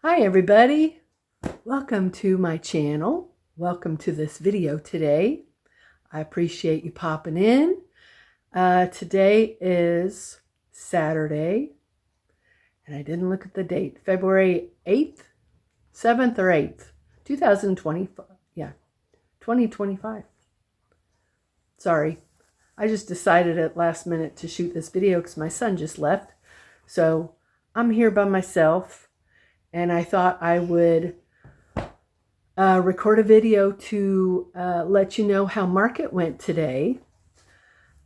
Hi everybody, welcome to my channel. Welcome to this video today. I appreciate you popping in. Today is Saturday, and I didn't look at the date. February 8th, 7th or 8th, 2025. Yeah, 2025. Sorry, I just decided at last minute to shoot this video because my son just left. So I'm here by myself. And I thought I would record a video to let you know how market went today.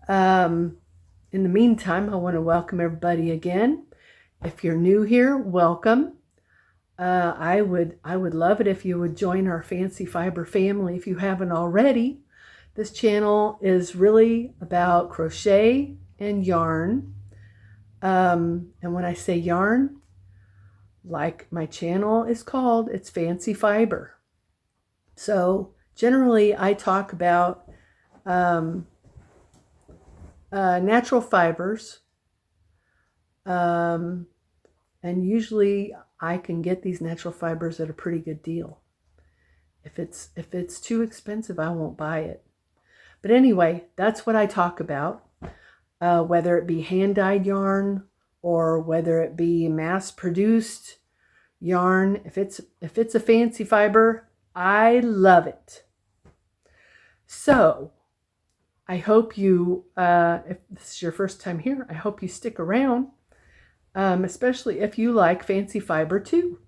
In the meantime, I want to welcome everybody again. If you're new here, welcome. I would love it if you would join our Fancy Fiber family if you haven't already. This channel is really about crochet and yarn. And when I say yarn, like my channel is called, it's Fancy Fiber. So generally I talk about natural fibers, and usually I can get these natural fibers at a pretty good deal. If it's too expensive, I won't buy it. But anyway, that's what I talk about, whether it be hand-dyed yarn or whether it be mass-produced yarn. If it's a fancy fiber, I love it. So I hope you, if this is your first time here, I hope you stick around, especially if you like fancy fiber too.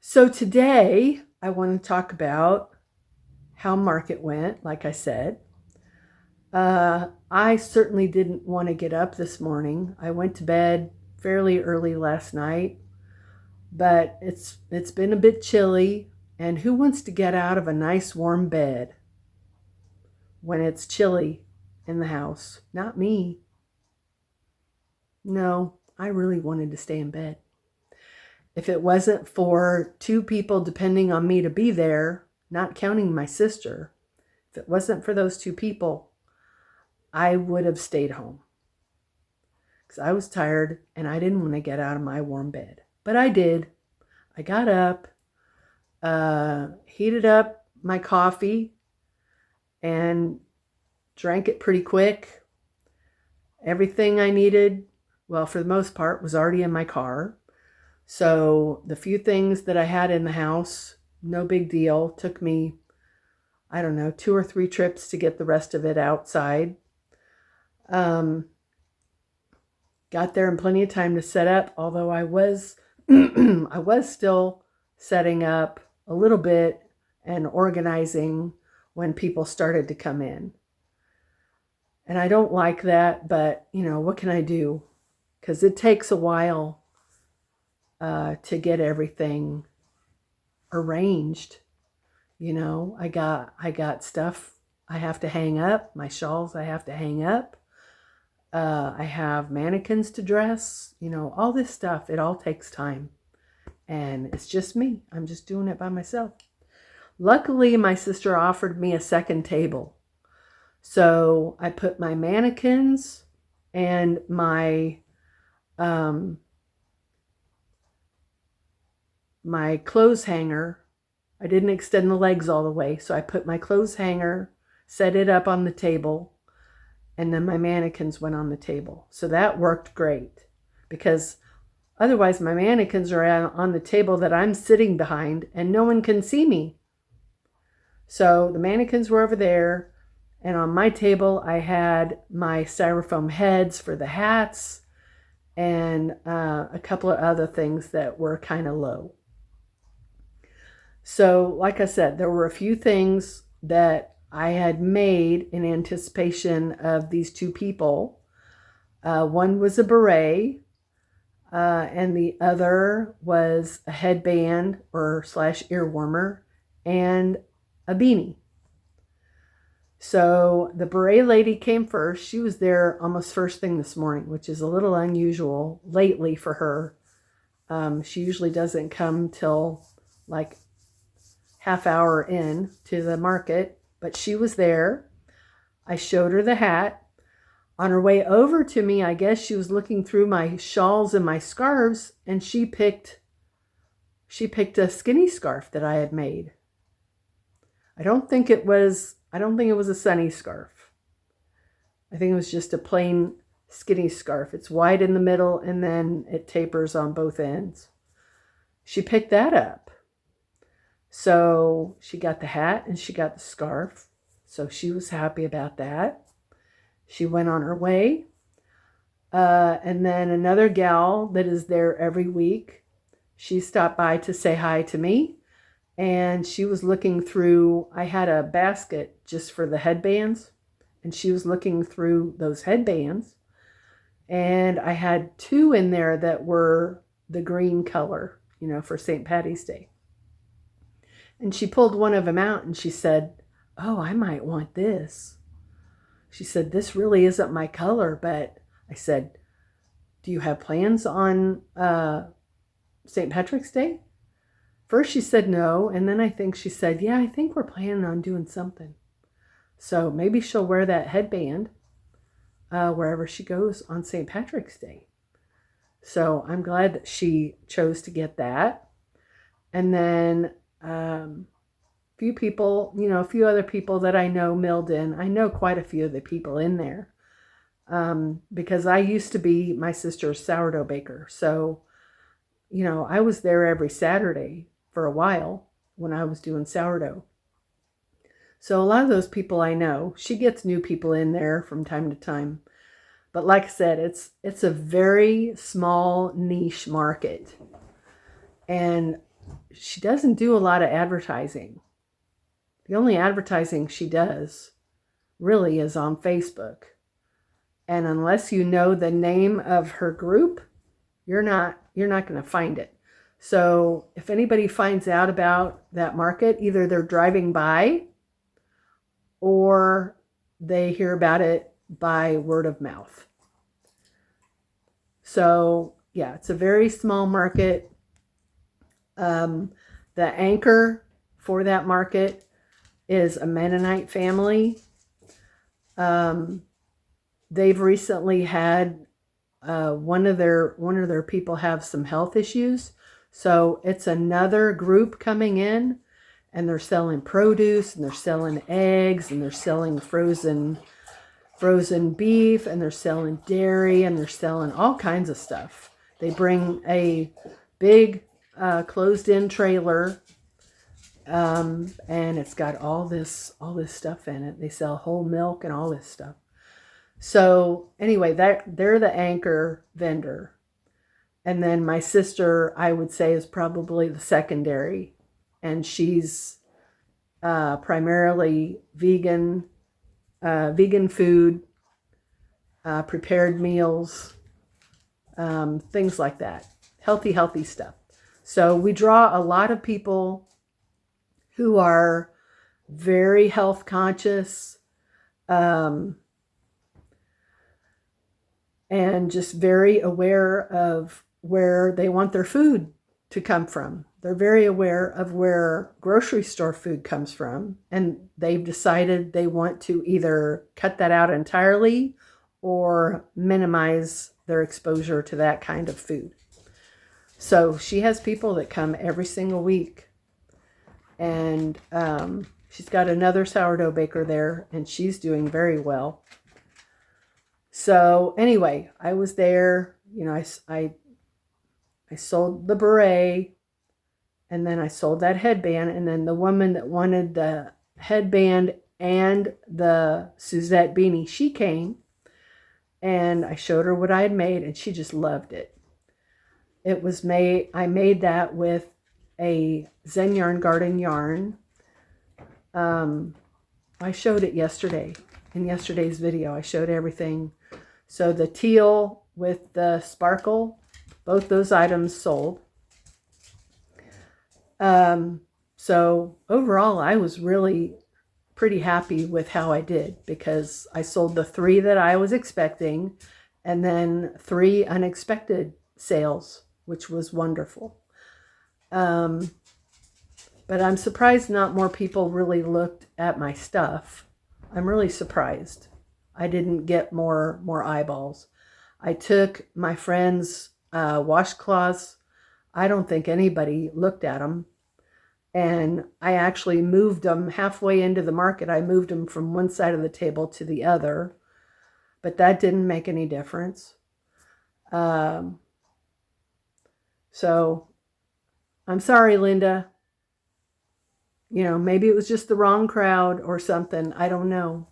So today I want to talk about how market went, like I said. I certainly didn't want to get up this morning. I went to bed fairly early last night, but it's been a bit chilly, and who wants to get out of a nice warm bed when it's chilly in the house? Not me. No, I really wanted to stay in bed. If it wasn't for two people depending on me to be there, not counting my sister, if it wasn't for those two people, I would have stayed home because I was tired and I didn't want to get out of my warm bed. But I did. I got up, heated up my coffee, and drank it pretty quick. Everything I needed, well, for the most part, was already in my car. So the few things that I had in the house, no big deal. Took me, I don't know, 2 or 3 trips to get the rest of it outside. Got there in plenty of time to set up, although I was I was still setting up a little bit and organizing when people started to come in. And I don't like that, but you know, what can I do? Because it takes a while to get everything arranged. You know, I got stuff I have to hang up, my shawls I have to hang up. I have mannequins to dress, you know, all this stuff. It all takes time. And it's just me. I'm just doing it by myself. Luckily, my sister offered me a second table. So I put my mannequins and my my clothes hanger. I didn't extend the legs all the way. So I put my clothes hanger, set it up on the table, and then my mannequins went on the table. So that worked great because otherwise my mannequins are on the table that I'm sitting behind and no one can see me. So the mannequins were over there, and on my table I had my styrofoam heads for the hats and a couple of other things that were kind of low. So like I said, there were a few things that I had made in anticipation of these two people. One was a beret, and the other was a headband or / ear warmer and a beanie. So the beret lady came first. She was there almost first thing this morning, which is a little unusual lately for her. She usually doesn't come till like half hour in to the market, but she was there. I showed her the hat. On her way over to me, I guess she was looking through my shawls and my scarves, and she picked a skinny scarf that I had made. I don't think it was a sunny scarf. I think it was just a plain skinny scarf. It's wide in the middle and then it tapers on both ends. She picked that up. So she got the hat and she got the scarf. So she was happy about that. She went on her way. And then another gal that is there every week, she stopped by to say hi to me. And she was looking through, I had a basket just for the headbands. And she was looking through those headbands. And I had 2 in there that were the green color, for St. Patty's Day. And she pulled one of them out and she said, "Oh, I might want this." She said, "This really isn't my color," but I said, "Do you have plans on St. Patrick's Day?" First she said no, and then I think she said, "Yeah, I think we're planning on doing something." So maybe she'll wear that headband wherever she goes on St. Patrick's Day. So I'm glad that she chose to get that. And then a few people, a few other people that I know milled in. I know quite a few of the people in there because I used to be my sister's sourdough baker. So, I was there every Saturday for a while when I was doing sourdough. So a lot of those people I know. She gets new people in there from time to time. But like I said, it's a very small niche market. And she doesn't do a lot of advertising. The only advertising she does really is on Facebook. And unless you know the name of her group, you're not going to find it. So if anybody finds out about that market, either they're driving by or they hear about it by word of mouth. So yeah, it's a very small market. The anchor for that market is a Mennonite family. They've recently had one of their people have some health issues. So it's another group coming in, and they're selling produce, and they're selling eggs, and they're selling frozen beef, and they're selling dairy, and they're selling all kinds of stuff. They bring a big closed-in trailer, and it's got all this stuff in it. They sell whole milk and all this stuff. So anyway, they're the anchor vendor. And then my sister, I would say, is probably the secondary. And she's primarily vegan food, prepared meals, things like that. Healthy stuff. So we draw a lot of people who are very health conscious, and just very aware of where they want their food to come from. They're very aware of where grocery store food comes from, and they've decided they want to either cut that out entirely or minimize their exposure to that kind of food. So she has people that come every single week, and she's got another sourdough baker there, and she's doing very well. So anyway, I was there, I sold the beret, and then I sold that headband, and then the woman that wanted the headband and the Suzette beanie, she came, and I showed her what I had made, and she just loved it. I made that with a Zen Yarn Garden yarn. I showed it yesterday. In yesterday's video, I showed everything. So the teal with the sparkle, both those items sold. So overall, I was really pretty happy with how I did, because I sold the 3 that I was expecting, and then 3 unexpected sales, which was wonderful. But I'm surprised not more people really looked at my stuff. I'm really surprised. I didn't get more eyeballs. I took my friend's washcloths. I don't think anybody looked at them. And I actually moved them halfway into the market. I moved them from one side of the table to the other, but that didn't make any difference. So I'm sorry, Linda. You know, maybe it was just the wrong crowd or something. I don't know.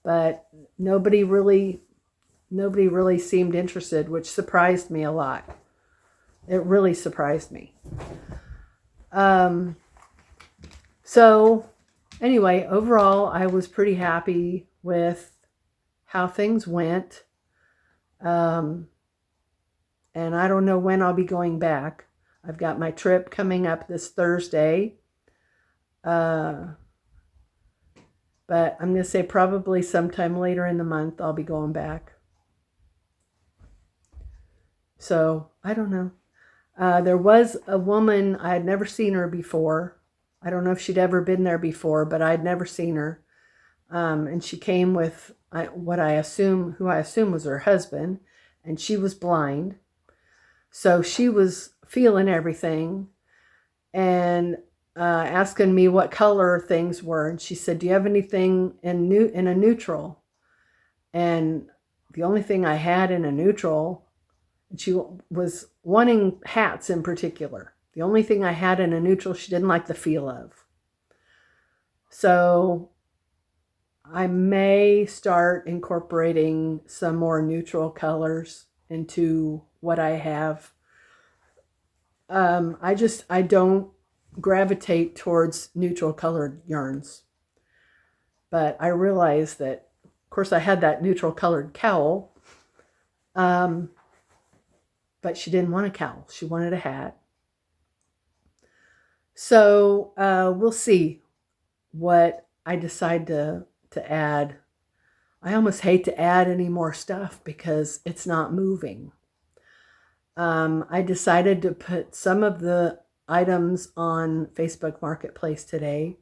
But nobody really seemed interested, which surprised me a lot. It really surprised me. So anyway, overall, I was pretty happy with how things went. And I don't know when I'll be going back. I've got my trip coming up this Thursday. But I'm going to say probably sometime later in the month I'll be going back. So I don't know. There was a woman, I had never seen her before. I don't know if she'd ever been there before, but I'd never seen her. And she came with who I assume was her husband, and she was blind. So she was feeling everything and asking me what color things were. And she said, "Do you have anything in a neutral?" And the only thing I had in a neutral, and she was wanting hats in particular. The only thing I had in a neutral she didn't like the feel of. So I may start incorporating some more neutral colors into what I have. I don't gravitate towards neutral colored yarns. But I realized that, of course, I had that neutral colored cowl. But she didn't want a cowl. She wanted a hat. So we'll see what I decide to add. I almost hate to add any more stuff because it's not moving. I decided to put some of the items on Facebook Marketplace today,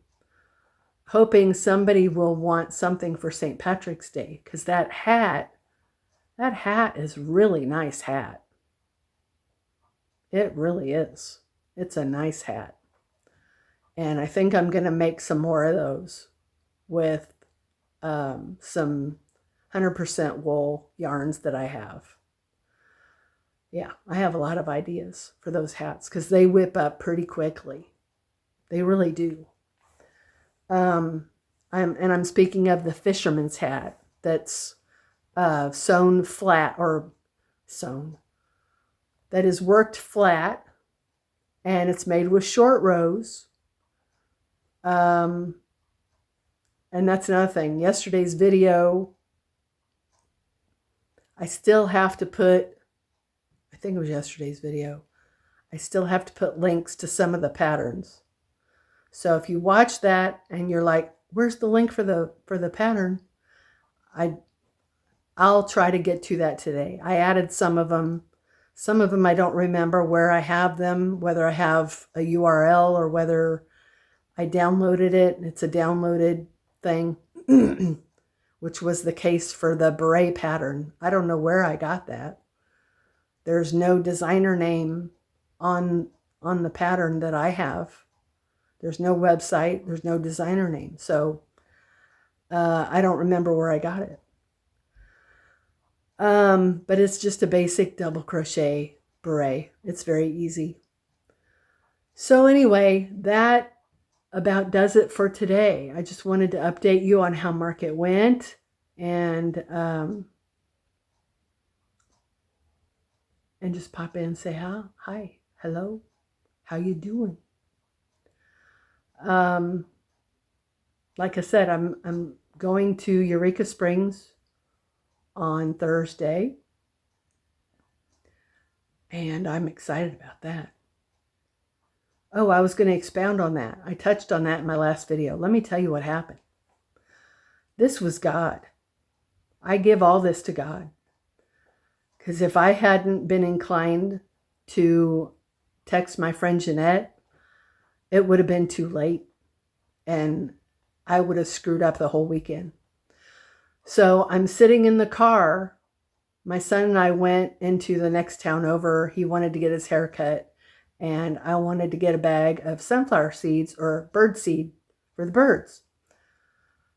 hoping somebody will want something for St. Patrick's Day, because that hat is really nice hat. It really is. It's a nice hat. And I think I'm going to make some more of those with some 100% wool yarns that I have. Yeah, I have a lot of ideas for those hats because they whip up pretty quickly. They really do. I'm speaking of the fisherman's hat that's sewn flat, or sewn, that is worked flat, and it's made with short rows. And that's another thing. Yesterday's video, I still have to put, I think it was yesterday's video, I still have to put links to some of the patterns. So if you watch that and you're like, where's the link for the pattern? I'll try to get to that today. I added some of them. Some of them I don't remember where I have them, whether I have a URL or whether I downloaded it. It's a downloaded thing, which was the case for the beret pattern. I don't know where I got that. There's no designer name on the pattern that I have. There's no website. There's no designer name. So I don't remember where I got it. But it's just a basic double crochet beret. It's very easy. So anyway, that about does it for today. I just wanted to update you on how market went, and just pop in and say hi, hello, how you doing? Like I said, I'm going to Eureka Springs on Thursday, and I'm excited about that. Oh, I was going to expound on that. I touched on that in my last video. Let me tell you what happened. This was God. I give all this to God. Because if I hadn't been inclined to text my friend Jeanette, it would have been too late. And I would have screwed up the whole weekend. So I'm sitting in the car. My son and I went into the next town over. He wanted to get his hair cut, and I wanted to get a bag of sunflower seeds or bird seed for the birds.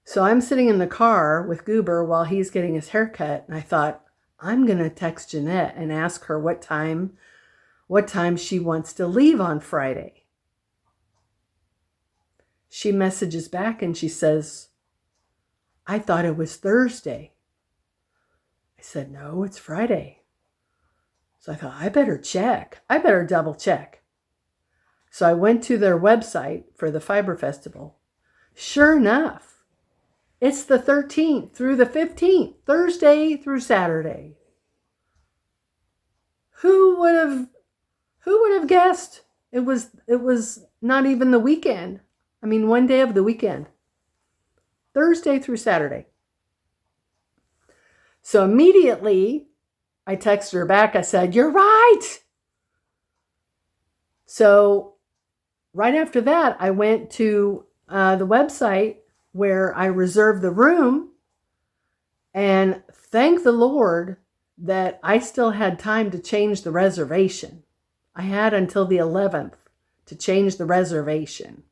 So I'm sitting in the car with Goober while he's getting his hair cut, and I thought, I'm going to text Jeanette and ask her what time she wants to leave on Friday. She messages back and she says, I thought it was Thursday. I said, no, it's Friday. So I thought, I better check. I better double check. So I went to their website for the Fiber Festival. Sure enough, it's the 13th through the 15th, Thursday through Saturday. Who would have guessed? It was not even the weekend. I mean, one day of the weekend. Thursday through Saturday. So immediately I texted her back. I said, you're right. So right after that, I went to the website where I reserved the room, and thank the Lord that I still had time to change the reservation. I had until the 11th to change the reservation.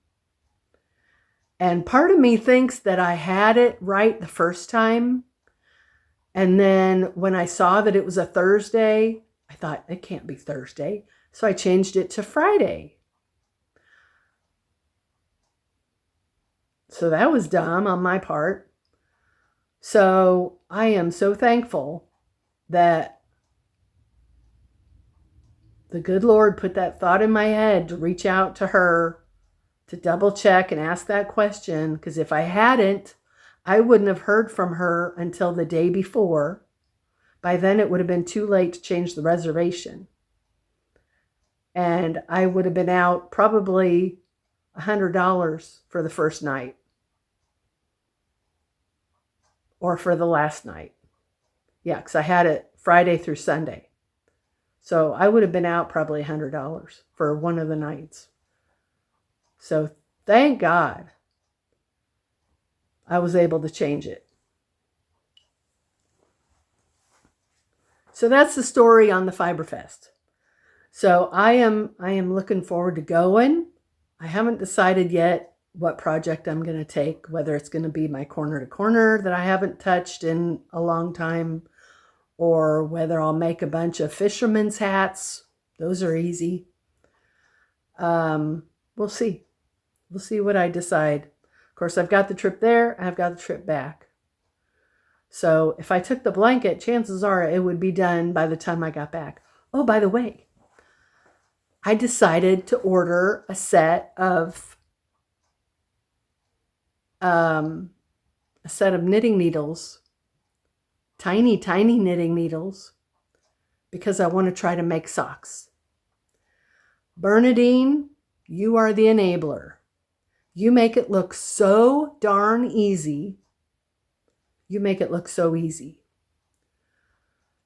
And part of me thinks that I had it right the first time. And then when I saw that it was a Thursday, I thought, it can't be Thursday. So I changed it to Friday. So that was dumb on my part. So I am so thankful that the good Lord put that thought in my head to reach out to her to double check and ask that question, because if I hadn't, I wouldn't have heard from her until the day before. By then it would have been too late to change the reservation. And I would have been out probably $100 for the first night. Or for the last night. Yeah, because I had it Friday through Sunday. So I would have been out probably $100 for one of the nights. So thank God I was able to change it. So that's the story on the Fiberfest. So I am looking forward to going. I haven't decided yet what project I'm going to take, whether it's going to be my corner to corner that I haven't touched in a long time, or whether I'll make a bunch of fisherman's hats. Those are easy. We'll see. We'll see what I decide. Of course, I've got the trip there. I've got the trip back. So if I took the blanket, chances are it would be done by the time I got back. Oh, by the way, I decided to order a set of knitting needles, tiny knitting needles, because I want to try to make socks. Bernadine, you are the enabler. You make it look so darn easy. You make it look so easy.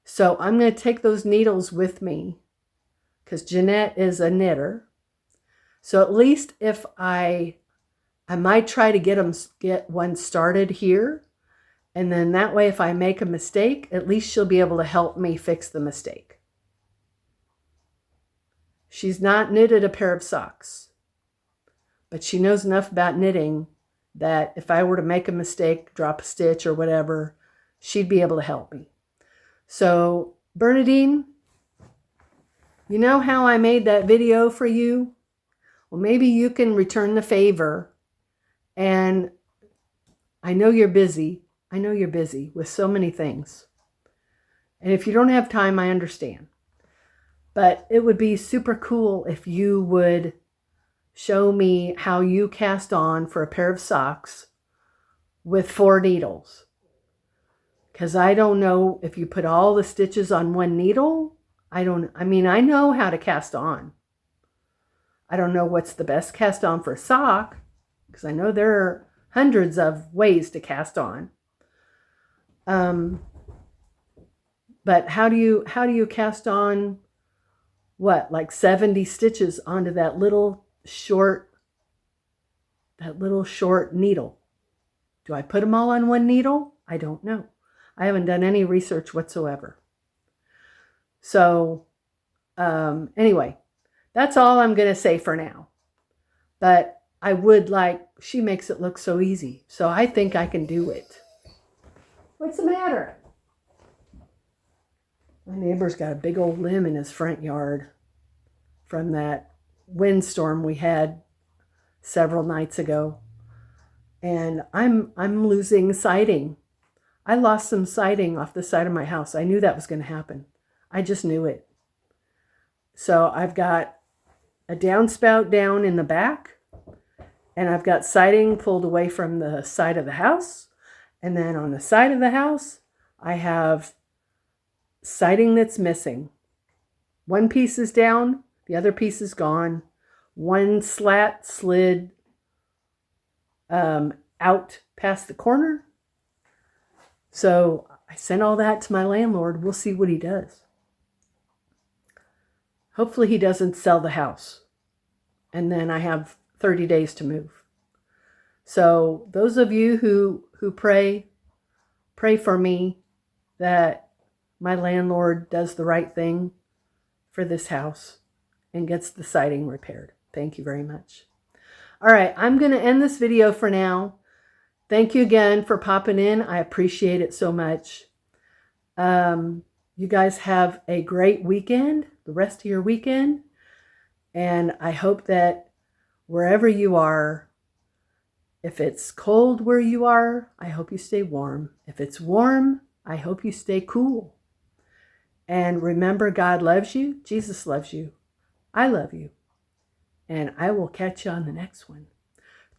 So I'm going to take those needles with me because Jeanette is a knitter. So at least if I might try to get one started here. And then that way, if I make a mistake, at least she'll be able to help me fix the mistake. She's not knitted a pair of socks, but she knows enough about knitting that if I were to make a mistake, drop a stitch or whatever, she'd be able to help me. So Bernadine, you know how I made that video for you? Well, maybe you can return the favor. And I know you're busy. I know you're busy with so many things. And if you don't have time, I understand. But it would be super cool if you would show me how you cast on for a pair of socks with 4 needles. Because I don't know if you put all the stitches on one needle. I know how to cast on. I don't know what's the best cast on for a sock, because I know there are hundreds of ways to cast on. But how do you cast on what, like 70 stitches onto that little short needle? Do I put them all on one needle? I don't know. I haven't done any research whatsoever. So anyway, that's all I'm going to say for now. But I would like, she makes it look so easy. So I think I can do it. What's the matter? My neighbor's got a big old limb in his front yard from that windstorm we had several nights ago. And I'm losing siding. I lost some siding off the side of my house. I knew that was going to happen. I just knew it. So I've got a downspout down in the back, and I've got siding pulled away from the side of the house. And then on the side of the house, I have siding that's missing. One piece is down, the other piece is gone. One slat slid out past the corner. So I sent all that to my landlord. We'll see what he does. Hopefully he doesn't sell the house. And then I have 30 days to move. So those of you who pray for me that my landlord does the right thing for this house and gets the siding repaired. Thank you very much. All right, I'm going to end this video for now. Thank you again for popping in. I appreciate it so much. You guys have a great weekend, the rest of your weekend. And I hope that wherever you are, if it's cold where you are, I hope you stay warm. If it's warm, I hope you stay cool. And remember, God loves you. Jesus loves you. I love you. And I will catch you on the next one.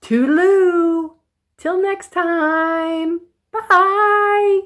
Toodaloo! Till next time. Bye.